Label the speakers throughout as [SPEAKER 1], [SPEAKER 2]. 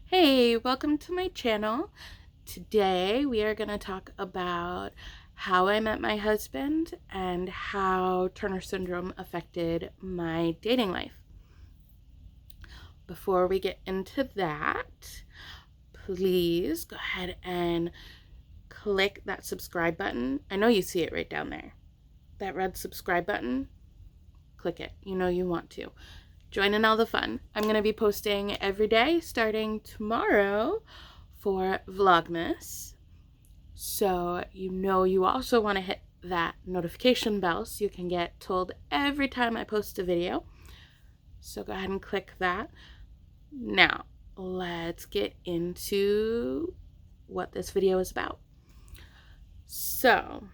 [SPEAKER 1] Hey, welcome to my channel. Today we are going to talk about how I met my husband and how Turner syndrome affected my dating life. Before we get into that, please go ahead and click that subscribe button. I know you see it right down there. That red subscribe button, click it. You know you want to. Join in all the fun. I'm going to be posting every day starting tomorrow for Vlogmas. So you also want to hit that notification bell so you can get told every time I post a video. So go ahead and click that. Now, let's get into what this video is about. So,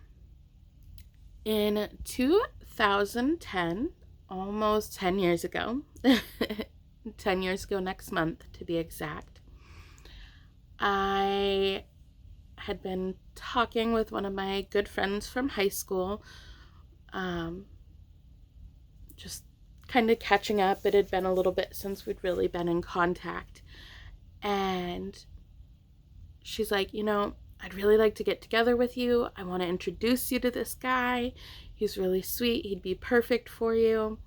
[SPEAKER 1] in 2010, almost 10 years ago, 10 years ago next month to be exact, I had been talking with one of my good friends from high school, just kind of catching up. It had been a little bit since we'd really been in contact. And she's like, I'd really like to get together with you. I want to introduce you to this guy. He's really sweet. He'd be perfect for you.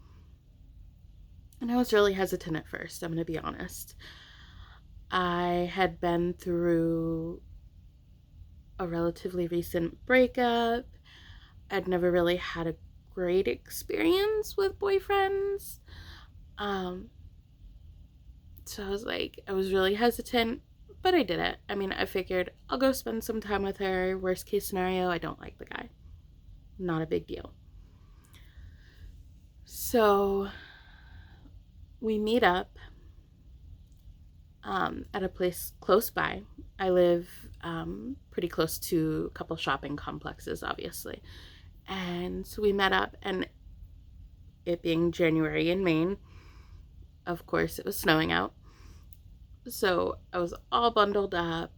[SPEAKER 1] And I was really hesitant at first, I'm going to be honest. I had been through a relatively recent breakup. I'd never really had a great experience with boyfriends. So I was really hesitant, but I did it. I mean, I figured I'll go spend some time with her. Worst case scenario, I don't like the guy. Not a big deal. So we meet up at a place close by. I live pretty close to a couple shopping complexes, obviously. And so we met up, and it being January in Maine, of course, it was snowing out. So I was all bundled up.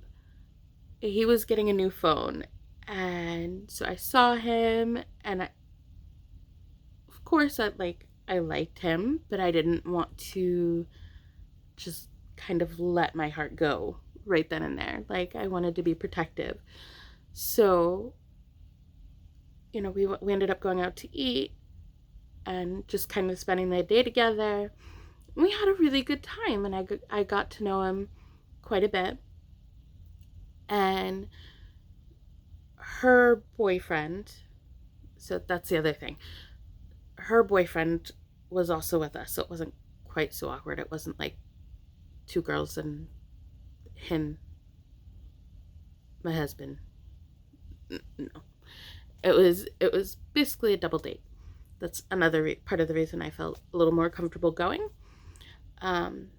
[SPEAKER 1] He was getting a new phone. And so I saw him, and of course, I liked him, but I didn't want to just kind of let my heart go right then and there. I wanted to be protective. So, we ended up going out to eat and just kind of spending the day together. We had a really good time, and I got to know him quite a bit. And her boyfriend, so that's the other thing, her boyfriend was also with us, so it wasn't quite so awkward. It wasn't like two girls and him, my husband. No, it was basically a double date. That's another part of the reason I felt a little more comfortable going. And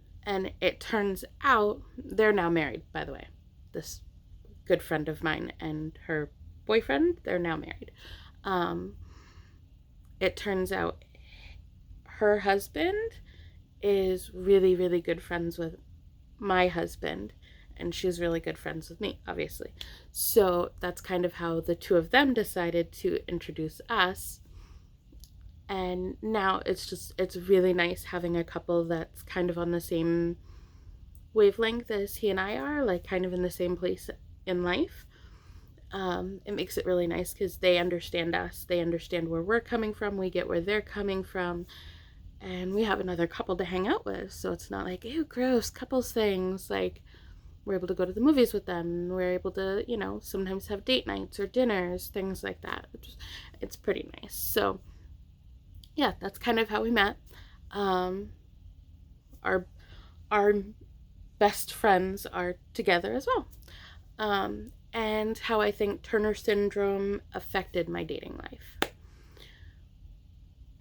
[SPEAKER 1] it turns out they're now married, by the way. This good friend of mine and her boyfriend, they're now married. It turns out her husband is really, really good friends with my husband, and she's really good friends with me, obviously. So that's kind of how the two of them decided to introduce us. And now it's really nice having a couple that's kind of on the same wavelength as he and I are, kind of in the same place in life. It makes it really nice because they understand us, they understand where we're coming from, we get where they're coming from, and we have another couple to hang out with. So it's not like, ew, gross, couples things. We're able to go to the movies with them. We're able to, sometimes have date nights or dinners, things like that. It's pretty nice. So yeah, that's kind of how we met. Our best friends are together as well. And how I think Turner syndrome affected my dating life.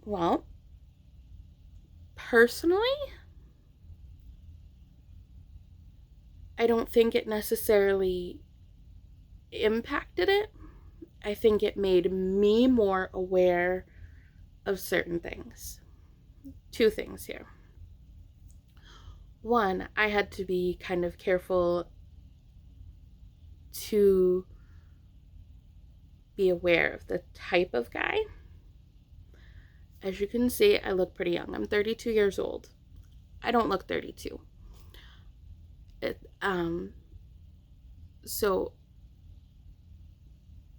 [SPEAKER 1] Well, personally, I don't think it necessarily impacted it. I think it made me more aware of certain things. Two things here. One, I had to be kind of careful to be aware of the type of guy. As you can see, I look pretty young. I'm 32 years old. I don't look 32. So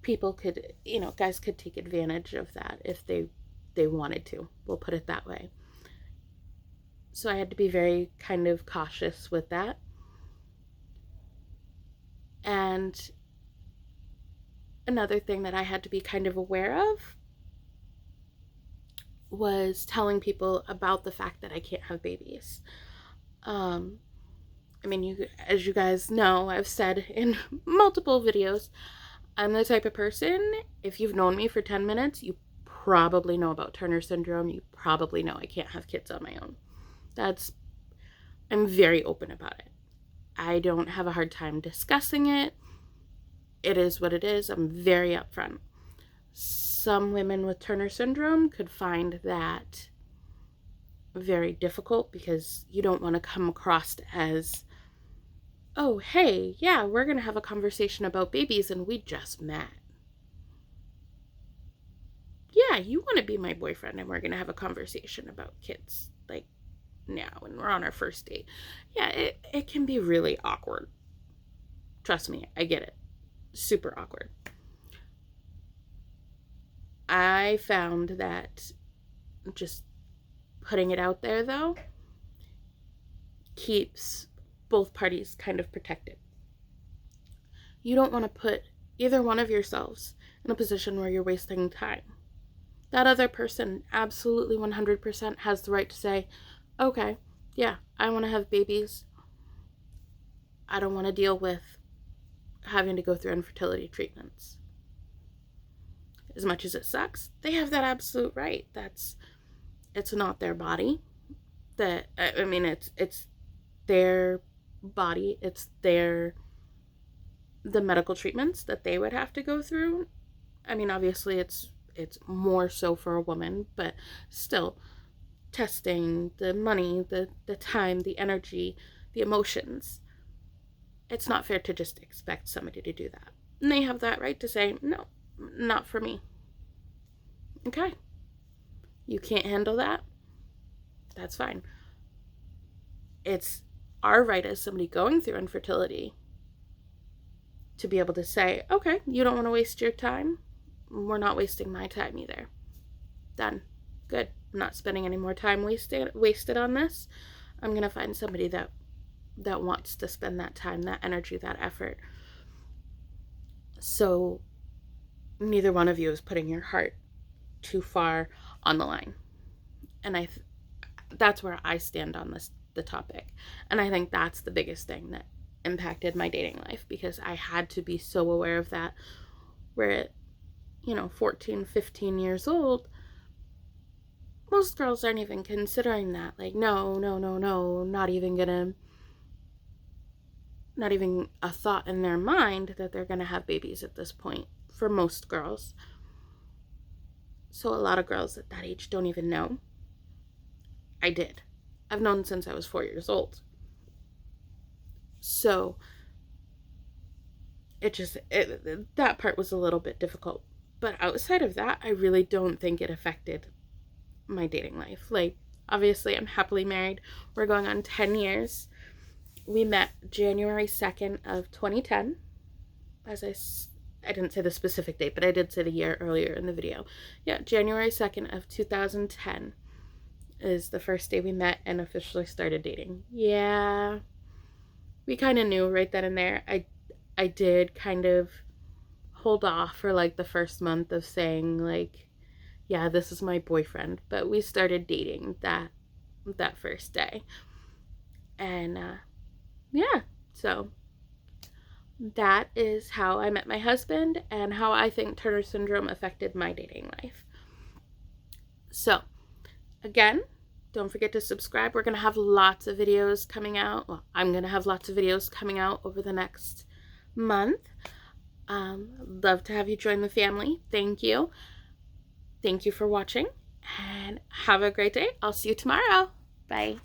[SPEAKER 1] people could, guys could take advantage of that if they wanted to. We'll put it that way. So I had to be very kind of cautious with that. And another thing that I had to be kind of aware of was telling people about the fact that I can't have babies. As you guys know, I've said in multiple videos, I'm the type of person, if you've known me for 10 minutes, you probably know about Turner syndrome. You probably know I can't have kids on my own. I'm very open about it. I don't have a hard time discussing it. It is what it is. I'm very upfront. Some women with Turner syndrome could find that very difficult because you don't want to come across as, oh, hey, yeah, we're going to have a conversation about babies and we just met. Yeah, you want to be my boyfriend and we're going to have a conversation about kids, like, now, and we're on our first date. Yeah, it can be really awkward. Trust me, I get it. Super awkward. I found that just putting it out there, though, keeps both parties kind of protected. You don't want to put either one of yourselves in a position where you're wasting time. That other person absolutely 100% has the right to say, okay, yeah, I want to have babies. I don't want to deal with having to go through infertility treatments. As much as it sucks, they have that absolute right. It's not their body. It's their body. It's the medical treatments that they would have to go through. Obviously it's more so for a woman, but still, testing, the money, the time, the energy, the emotions. It's not fair to just expect somebody to do that. And they have that right to say, no, not for me. Okay. You can't handle that? That's fine. It's our right as somebody going through infertility to be able to say, okay, you don't want to waste your time? We're not wasting my time either. Done. Good. I'm not spending any more time wasted on this. I'm going to find somebody that wants to spend that time, that energy, that effort. So neither one of you is putting your heart too far on the line. And that's where I stand on the topic. And I think that's the biggest thing that impacted my dating life, because I had to be so aware of that. Where at 14, 15 years old, most girls aren't even considering that. Like, no, not even a thought in their mind that they're gonna have babies at this point for most girls. So a lot of girls at that age don't even know. I did. I've known since I was 4 years old. So that part was a little bit difficult. But outside of that, I really don't think it affected my dating life. Like, obviously, I'm happily married. We're going on 10 years. We met January 2nd of 2010. As I didn't say the specific date, but I did say the year earlier in the video. Yeah, January 2nd of 2010 is the first day we met and officially started dating. Yeah, we kind of knew right then and there. I did kind of hold off for like the first month of saying, like, yeah, this is my boyfriend, but we started dating that first day. And yeah, so that is how I met my husband and how I think Turner syndrome affected my dating life. So again, don't forget to subscribe. We're going to have lots of videos coming out. Well, I'm going to have lots of videos coming out over the next month. Love to have you join the family. Thank you. Thank you for watching, and have a great day. I'll see you tomorrow. Bye.